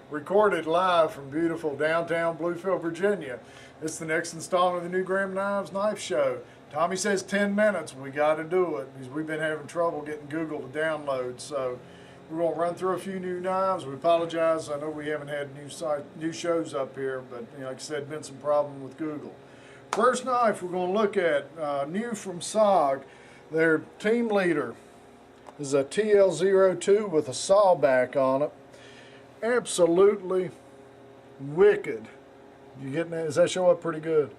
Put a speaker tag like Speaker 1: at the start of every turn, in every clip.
Speaker 1: Recorded live from beautiful downtown Bluefield, Virginia. It's the next installment of the New Graham Knives Knife Show. Tommy says 10 minutes. We got to do it because we've been having trouble getting Google to download. So we're going to run through a few new knives. We apologize. I know we haven't had new shows up here, but like I said, been some problem with Google. First knife we're going to look at, new from SOG. Their team leader is a TL02 with a sawback on it. Absolutely wicked. You getting that? Does that show up pretty good?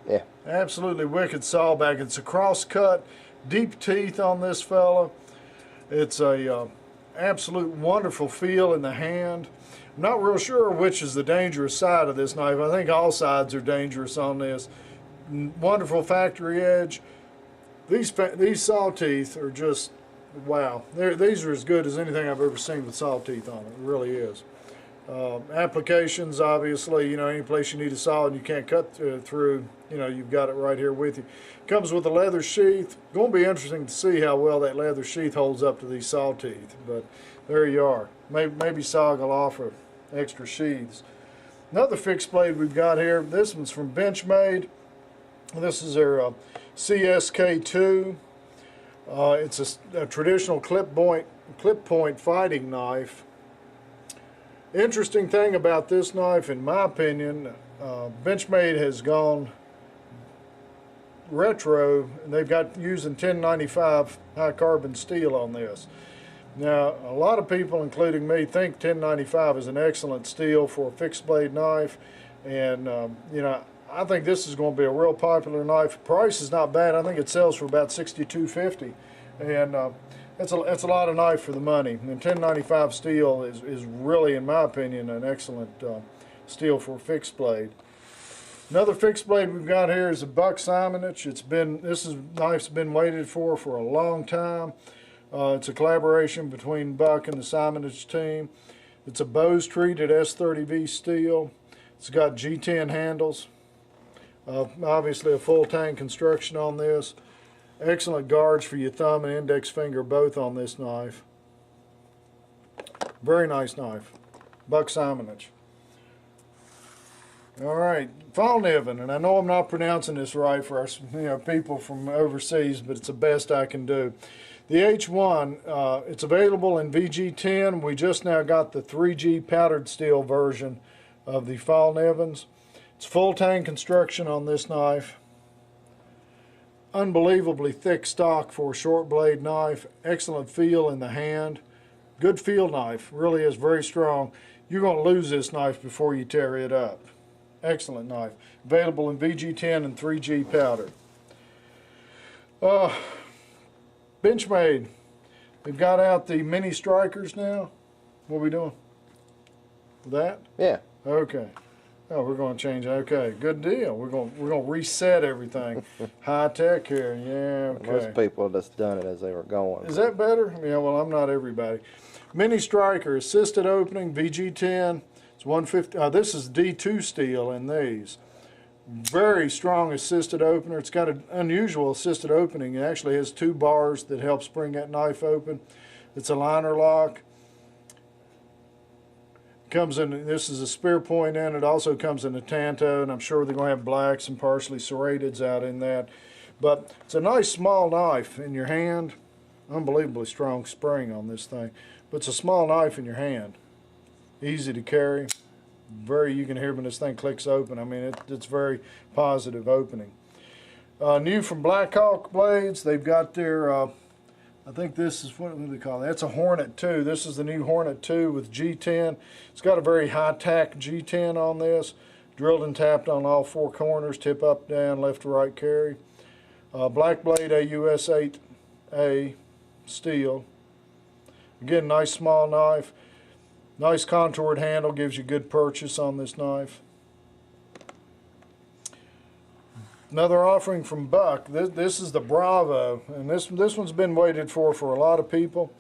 Speaker 2: Yeah.
Speaker 1: Absolutely wicked sawback. It's a cross cut, deep teeth on this fella. It's a absolute wonderful feel in the hand. I'm not real sure which is the dangerous side of this knife. I think all sides are dangerous on this. Wonderful factory edge. These saw teeth are just wow. These are as good as anything I've ever seen with saw teeth on it. It really is. Applications, obviously, any place you need a saw and you can't cut through, you've got it right here with you. Comes with a leather sheath. Going to be interesting to see how well that leather sheath holds up to these saw teeth. But there you are. Maybe SOG will offer extra sheaths. Another fixed blade we've got here. This one's from Benchmade. This is their CSK2. It's a traditional clip point fighting knife. Interesting thing about this knife, in my opinion, Benchmade has gone retro, and they've got using 1095 high carbon steel on this. Now, a lot of people, including me, think 1095 is an excellent steel for a fixed blade knife, and I think this is going to be a real popular knife. Price is not bad. I think it sells for about $62.50, and it's a lot of knife for the money. And 1095 steel is really, in my opinion, an excellent steel for a fixed blade. Another fixed blade we've got here is a Buck Simonage. Knife's been waited for a long time. It's a collaboration between Buck and the Simonage team. It's a Bose treated S30V steel. It's got G10 handles. Obviously a full tang construction on this. Excellent guards for your thumb and index finger both on this knife. Very nice knife. Buck Simonage. Alright, Fallkniven, and I know I'm not pronouncing this right for our people from overseas, but it's the best I can do. The H1, it's available in VG10. We just now got the 3G powdered steel version of the Fallknivens. It's full tang construction on this knife. Unbelievably thick stock for a short blade knife. Excellent feel in the hand. Good field knife. Really is very strong. You're going to lose this knife before you tear it up. Excellent knife. Available in VG10 and 3G powder. Benchmade. We've got out the mini strikers now. What are we doing? That?
Speaker 2: Yeah.
Speaker 1: Okay. Oh, we're going to change. Okay, good deal. We're going to reset everything. High tech here. Yeah. Okay.
Speaker 2: Most people just done it as they were going.
Speaker 1: Is that better? Yeah. Well, I'm not everybody. Mini striker, assisted opening, VG10. It's 150. This is D2 steel in these. Very strong assisted opener. It's got an unusual assisted opening. It actually has two bars that help spring that knife open. It's a liner lock. Comes in, this is a spear point in it. Also comes in a tanto, and I'm sure they're going to have blacks and partially serrateds out in that. But it's a nice small knife in your hand. Unbelievably strong spring on this thing. But it's a small knife in your hand. Easy to carry. You can hear when this thing clicks open. I mean, it's very positive opening. New from Blackhawk Blades, they've got their, I think this is, what do they call it? That's a Hornet 2. This is the new Hornet 2 with G10. It's got a very high-tack G10 on this. Drilled and tapped on all four corners, tip up, down, left to right carry. Black Blade AUS 8A steel. Again, nice small knife. Nice contoured handle, gives you good purchase on this knife. Another offering from Buck. This is the Bravo, and this one's been waited for a lot of people.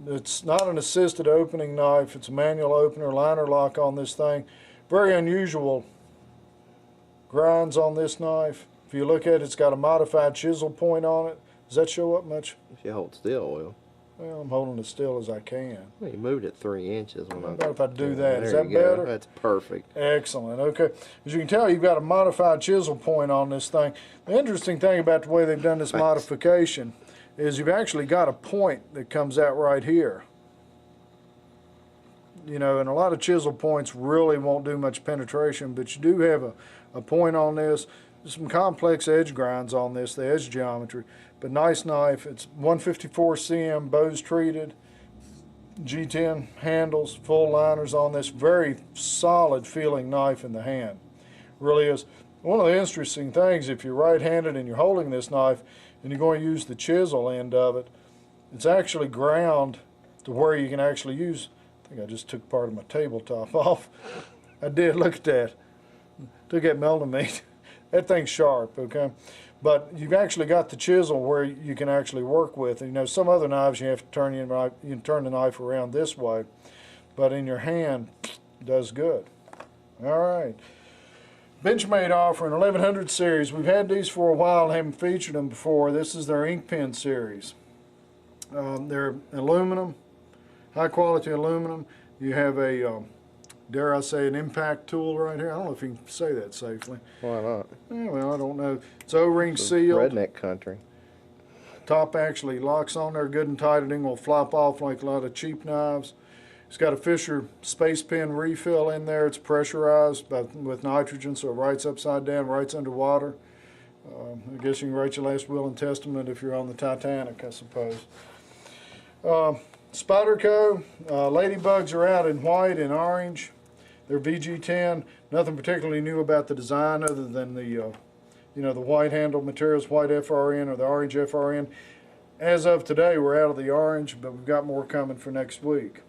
Speaker 1: It's not an assisted opening knife. It's a manual opener, liner lock on this thing. Very unusual grinds on this knife. If you look at it, it's got a modified chisel point on it. Does that show up much?
Speaker 2: If you hold still, will.
Speaker 1: Well, I'm holding as still as I can.
Speaker 2: Well, you moved it 3 inches.
Speaker 1: How
Speaker 2: When
Speaker 1: about if I do that?
Speaker 2: there
Speaker 1: Is that
Speaker 2: you go.
Speaker 1: better?
Speaker 2: That's perfect.
Speaker 1: Excellent. Okay. As you can tell, you've got a modified chisel point on this thing. The interesting thing about the way they've done this modification is you've actually got a point that comes out right here. You know, and a lot of chisel points really won't do much penetration, but you do have a point on this. There's some complex edge grinds on this, the edge geometry, but nice knife. It's 154 cm, Bose treated, G10 handles, full liners on this. Very solid feeling knife in the hand. Really is. One of the interesting things, if you're right-handed and you're holding this knife and you're going to use the chisel end of it, it's actually ground to where you can actually use. I think I just took part of my tabletop off. I did. Look at that. Took that melted meat. That thing's sharp, okay? But you've actually got the chisel where you can actually work with. You know, some other knives you have to turn you can turn the knife around this way, but in your hand, it does good. All right. Benchmade offering 1100 series. We've had these for a while and haven't featured them before. This is their ink pen series. They're aluminum, high quality aluminum. You have a dare I say, an impact tool right here. I don't know if you can say that safely.
Speaker 2: Why not?
Speaker 1: Yeah, well, I don't know. It's O-ring sealed.
Speaker 2: Redneck country.
Speaker 1: Top actually locks on there good and tight. It ain't gonna flop off like a lot of cheap knives. It's got a Fisher space pen refill in there. It's pressurized with nitrogen, so it writes upside down, writes underwater. I guess you can write your last will and testament if you're on the Titanic, I suppose. Spyderco, ladybugs are out in white and orange. They're VG10. Nothing particularly new about the design other than the, you know, the white handle materials, white FRN or the orange FRN. As of today, we're out of the orange, but we've got more coming for next week.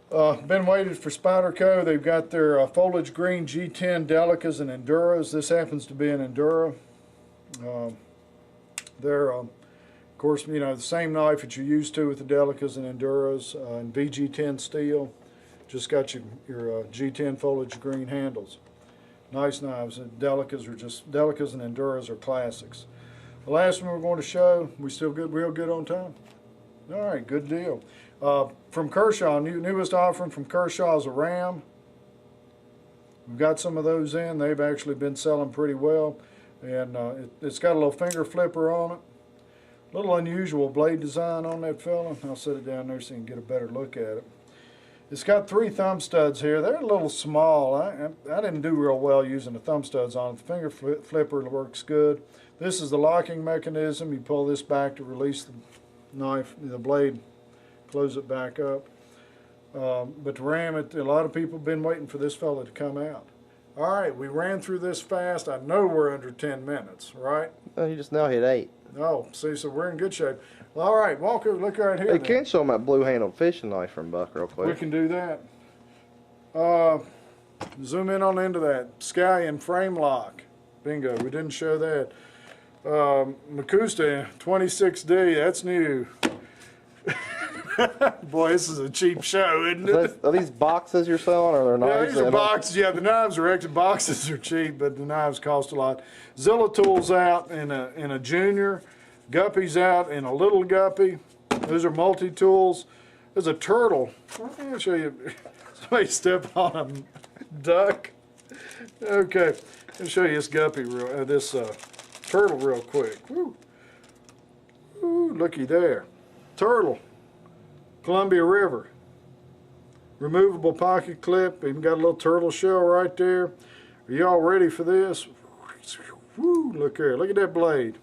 Speaker 1: Been waited for Spyderco. They've got their foliage green G10 Delicas and Enduras. This happens to be an Endura. They're, of course, you know, the same knife that you're used to with the Delicas and Enduras in VG10 steel. Just got your G10 foliage green handles. Nice knives. And Delicas are just, Delicas and Enduras are classics. The last one we're going to show, we still good, real good on time? All right, good deal. From Kershaw, newest offering from Kershaw is a Ram. We've got some of those in. They've actually been selling pretty well. And it's got a little finger flipper on it. A little unusual blade design on that fella. I'll set it down there so you can get a better look at it. It's got 3 thumb studs here. They're a little small. I didn't do real well using the thumb studs on it. The finger flipper works good. This is the locking mechanism. You pull this back to release the knife, the blade, close it back up. But to ram it, a lot of people have been waiting for this fella to come out. All right, we ran through this fast. I know we're under 10 minutes, right?
Speaker 2: Oh, you just now hit 8.
Speaker 1: Oh, see, so we're in good shape. Well, all right, walk over, look right here.
Speaker 2: Hey, can you show them that blue-handled fishing knife from Buck real quick?
Speaker 1: We can do that. Zoom in on into that. Scallion frame lock. Bingo, we didn't show that. Makusta 26D, that's new. Boy, this is a cheap show, isn't it?
Speaker 2: Are these boxes you're selling, or they're knives?
Speaker 1: Yeah, these are boxes. Yeah, the knives are extra. Boxes are cheap, but the knives cost a lot. Zilla Tool's out in a junior. Guppy's out in a little guppy. Those are multi-tools. There's a turtle. I'll show you. Somebody step on a duck. Okay, I'll show you this guppy, this turtle real quick. Woo. Ooh, looky there. Turtle. Columbia River. Removable pocket clip. Even got a little turtle shell right there. Are y'all ready for this? Woo, look here. Look at that blade.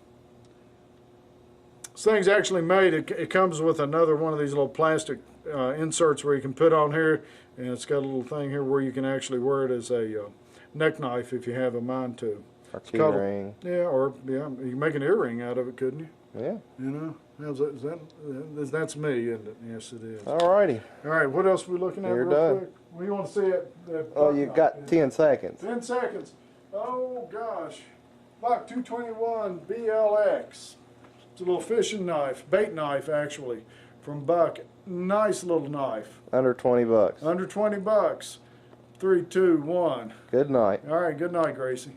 Speaker 1: This thing's actually made. It comes with another one of these little plastic inserts where you can put on here, and it's got a little thing here where you can actually wear it as a neck knife if you have a mind to.
Speaker 2: Or key ring.
Speaker 1: Yeah, or yeah, you can make an earring out of it, couldn't you?
Speaker 2: Yeah.
Speaker 1: You know, that's me, isn't it? Yes, it is.
Speaker 2: Alrighty.
Speaker 1: All right, what else are we looking at?
Speaker 2: You're
Speaker 1: real
Speaker 2: done.
Speaker 1: Quick? What do you want to see it?
Speaker 2: Oh, you've got 10 seconds.
Speaker 1: 10 seconds. Oh gosh, Buck 221 BLX. It's a little fishing knife, bait knife actually, from Buck. Nice little knife.
Speaker 2: Under 20 bucks.
Speaker 1: Under 20 bucks. 3, 2, 1.
Speaker 2: Good night.
Speaker 1: All right, good night, Gracie.